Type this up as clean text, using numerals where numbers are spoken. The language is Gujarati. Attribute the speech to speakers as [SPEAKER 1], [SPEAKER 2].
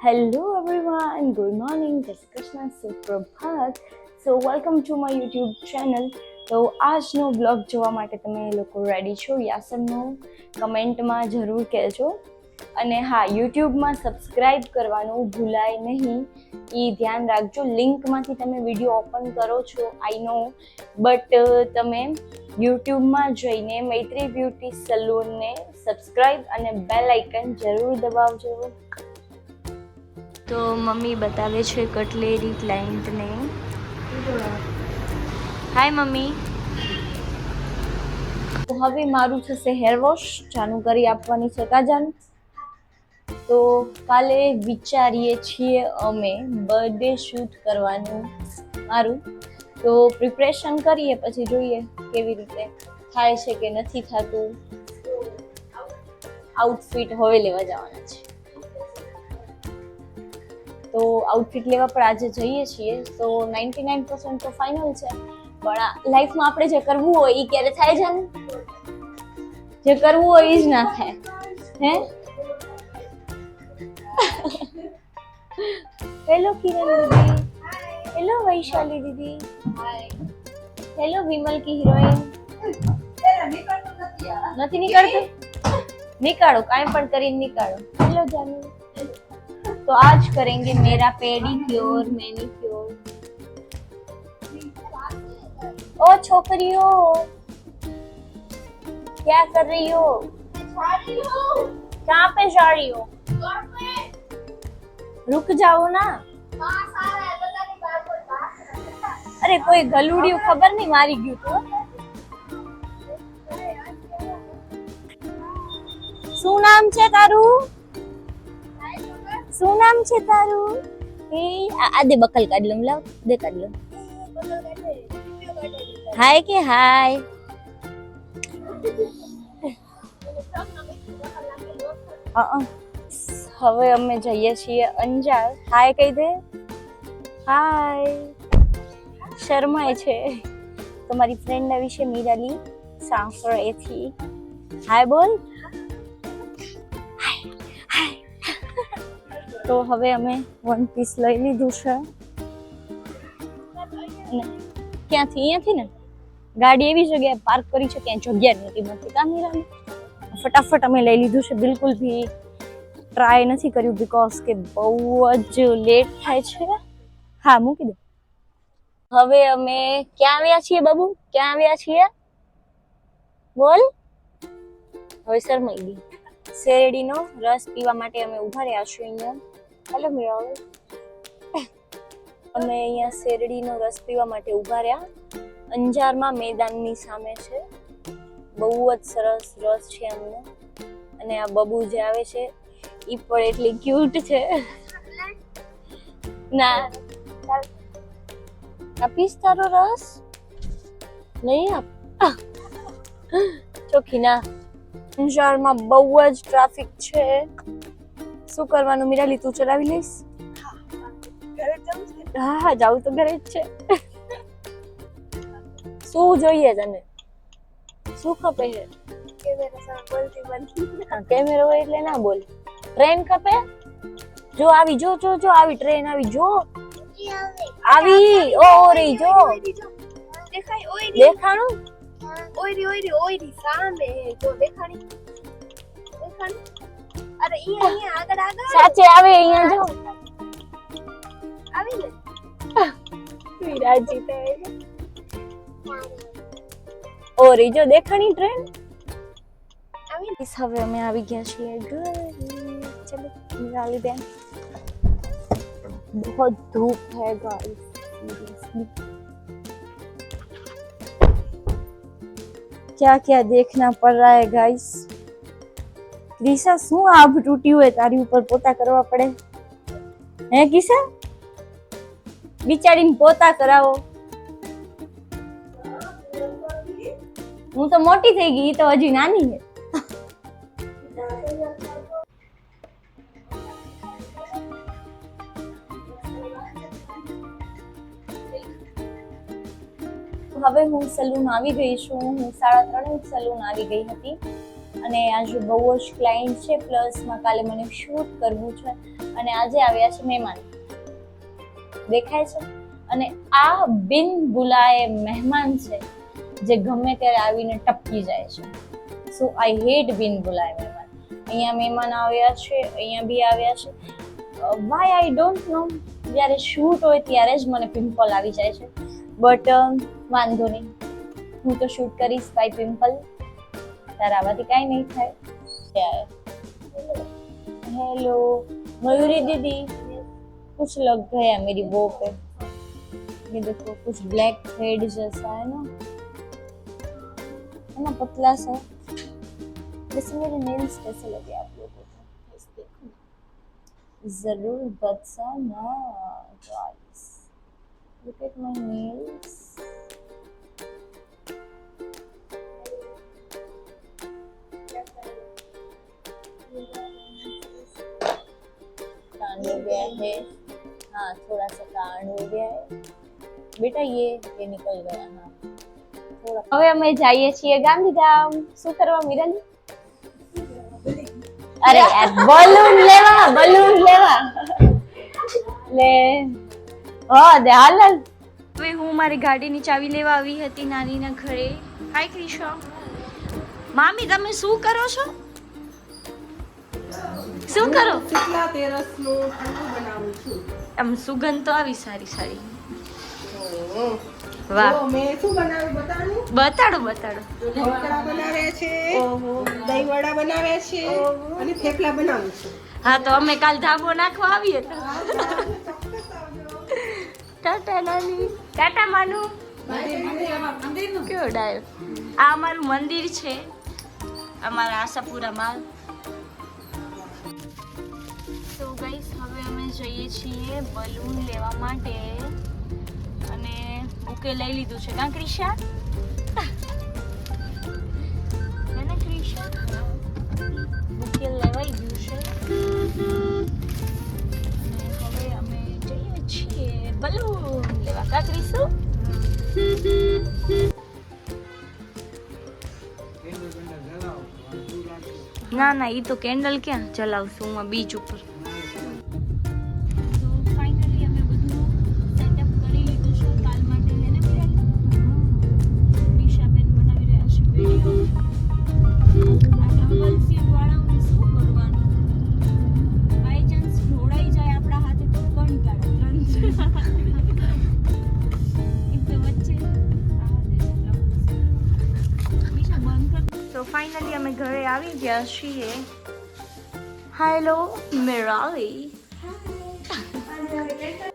[SPEAKER 1] Hello everyone, good morning, જય શ્રી કૃષ્ણ, સુપ્રભાત. So welcome to my YouTube channel. તો આજનો બ્લોગ જોવા માટે તમે લોકો રેડી છો? યાસરનો કમેન્ટમાં જરૂર કહેજો. અને હા, યુટ્યુબમાં સબસ્ક્રાઈબ કરવાનું ભૂલાય નહીં, એ ધ્યાન રાખજો. લિંકમાંથી તમે વિડીયો ઓપન કરો છો, આઈ નો, બટ તમે યુટ્યુબમાં જઈને મૈત્રી બ્યુટી સલૂનને સબસ્ક્રાઈબ અને બેલ આઇકન જરૂર દબાવજો. તો મમ્મી બતાવે છે કટલેરી ક્લાયન્ટને. Hi mummy. તો હવે મારું થશે હેર વોશ, ચાનું કરી આપવાની છે કાજાનું. તો કાલે વિચારીએ છીએ અમે બર્થડે શૂટ કરવાનું મારું. તો પ્રિપરેશન કરીએ, પછી જોઈએ કેવી રીતે થાય છે કે નથી થતું. આઉટફિટ હવે લેવા જવાના છે, તો આઉટફિટ લેવા પણ આજે જઈએ છીએ. તો 99% તો ફાઇનલ છે, પણ લાઈફમાં આપણે જે કરવું હોય એ ક્યારે થાય છે ને? જે કરવું હોય એ જ ના થાય. હે હેલો કિરણ દીદી, હેલો વૈશાલી દીદી, હેલો વિમલ કી હિરોઈન. નથી નીકળતું? निकालो, काई पण કરીને निकालो. हेलो जानू. तो आज करेंगे मेरा पेडिक्योर मैनिक्योर. ओ छोकरियो, क्या कर रही हो? कहाँ पे जा रही हो? रुक जाओ ना. अरे कोई गलुड़िયું ખબર નહીં મારી ગયું તો. શું નામ છે તારું? શું નામ છે તારું? એ આ દે બકલ કાઢ લઉં, લાવ દે કાઢ લઉં. હાય કે હાય. હવે અમે જઈએ છીએ અંજાર. હાય કહી દે. હાય. શર્માય છે. તમારી ફ્રેન્ડ આવી છે મીરાલી સાંફળેથી. હાય બોલ. તો હવે અમે વન પીસ લઈ લીધું છે. ક્યાંથી? અહીંયાથી ને ગાડી એવી જગ્યાએ પાર્ક કરી છે ક્યાંય જગ્યા નથી મળતી. કામીરાની ફટાફટ અમે લઈ લીધું છે. બિલકુલ ભી ટ્રાય નથી કર્યું બીકોઝ કે બહુ જ લેટ થાય છે. હા મૂકી દો. હવે અમે ક્યાં આવ્યા છીએ બાબુ? ક્યાં આવ્યા છીએ? બોલ. હવે શરમાઈ ગઈ. શેરડીનો રસ પીવા માટે અમે ઉભા રહ્યા છીએ અહીંયા. હેલો મિરાલ. અમે અહીંયા શેરડીનો રસ પીવા માટે ઉભા રહ્યા. અંજારમાં મેદાનની સામે છે. બહુ જ સરસ રસ છે અમને. અને આ બબુ જે આવે છે ઈ પણ એટલી ક્યુટ છે. ના આપીશ તારો રસ? નહીં આપ. ચોખ્ખી ના. અંજારમાં બહુ જ ટ્રાફિક છે. શું કરવાનું મિરાલી, તું ચલાવી લઈશ? હા જાઉં તો ઘરે જ છે. શું જોઈએ તને? શું ખપે છે? કેમેરો હોય એટલે ના બોલ. ટ્રેન ખપે? જો આવી, જો જો જો આવી ટ્રેન આવી, જો આવી. ઓરી જો દેખાય. ઓરી દેખાણું. ઓરી ઓરી ઓરી સામે જો દેખાણી. દેખાણી. અરે અહીંયા આગળ આગળ સાચે આવે. અહીંયા જો આવી ને વિરાજી તો ઓરી જો દેખાણી ટ્રેન આવી. હવે અમે આવી ગયા છીએ ઘરે. ચલો નિરાલી બેન. बहुत धूप है गाइस, सीरियसली क्या क्या देखना पड़ रहा है गाइस. ક્રિશા શું આભ તૂટ્યું હોય તારી ઉપર પોતા કરવા પડે? હે કિશા, બિચારીને પોતા કરાવો. હું તો મોટી થઈ ગઈ, તો હજી નાની છે. હવે હું સલૂન આવી ગઈ છું. હું 3:30 સલૂન આવી ગઈ હતી અને આજે બહુ જ ક્લાયન્ટ છે, પ્લસમાં કાલે મને શૂટ કરવું છે. અને આજે આવ્યા છે મહેમાન, દેખાય છે. અને આ બિન બુલાએ મહેમાન છે જે ગમે ત્યારે આવીને ટપકી જાય છે. સો આઈ હેટ બિન બુલાએ મહેમાન. અહીંયા મહેમાન આવ્યા છે, અહીંયા બી આવ્યા છે. Why I don't know. જ્યારે શૂટ હોય ત્યારે જ મને પિમ્પલ આવી જાય છે, બટ વાંધો નહીં, હું તો શૂટ કરીશ બાય પિમ્પલ. તારા આવાથી કાંઈ નહીં થાય. हेलो मयूरी दीदी, कुछ लग गया मेरी वो पे, ये देखो कुछ ब्लैक थ्रेड जैसा है ना पतला सा. जैसे मेरे नेल्स कैसे लगे आप लोगों को, जरूर बताना guys. Look at my nails. कांड हो गया है, हाँ थोड़ा सा कांड हो गया है बेटा, ये निकल गया. हाँ થોડા. હવે અમે જઈએ છીએ ગાંધીધામ. શું કરવા મિરલી? અરે યાર બલૂન લેવા લે. હા દે હાલ. હવે હું મારી ગાડીની ચાવી લેવા આવી હતી નાનીના ઘરે. હાય ક્રિશા. મામી તમે શું કરો છો? શું કરો?
[SPEAKER 2] કેટલા તેરસનું ઠંડુ બનાવું છું.
[SPEAKER 1] આમ સુગંધ તો આવી સારી સારી.
[SPEAKER 2] વાહ. મેં શું બનાવ્યું બતાડું?
[SPEAKER 1] બતાડો.
[SPEAKER 2] ઢોકળા બનાવ્યા છે, દહીં વડા બનાવ્યા છે અને થેપલા બનાવું છું.
[SPEAKER 1] હા તો અમે કાલ ધાબો નાખવા આવીએ તો. ટાટા નાની, ટાટા માનું. કેવો ડાયો. આ અમારું મંદિર છે, અમારા આશાપુરામાં. તો ગાઈસ હવે અમે જઈએ છીએ બલૂન લેવા માટે અને બુકે લઈ લીધું છે. કાં ક્રિશા? હે ને ક્રિશા? બુકે લેવાઈ ગયું છે અને હવે અમે જઈએ છીએ બલૂન લેવા. કાં ક્રિશુ? ના ઈ તો કેન્ડલ ક્યાં જલાવશું હું બીચ ઉપર. તો ફાઇનલી અમે ઘરે આવી ગયા છીએ. હેલો મિરાલી.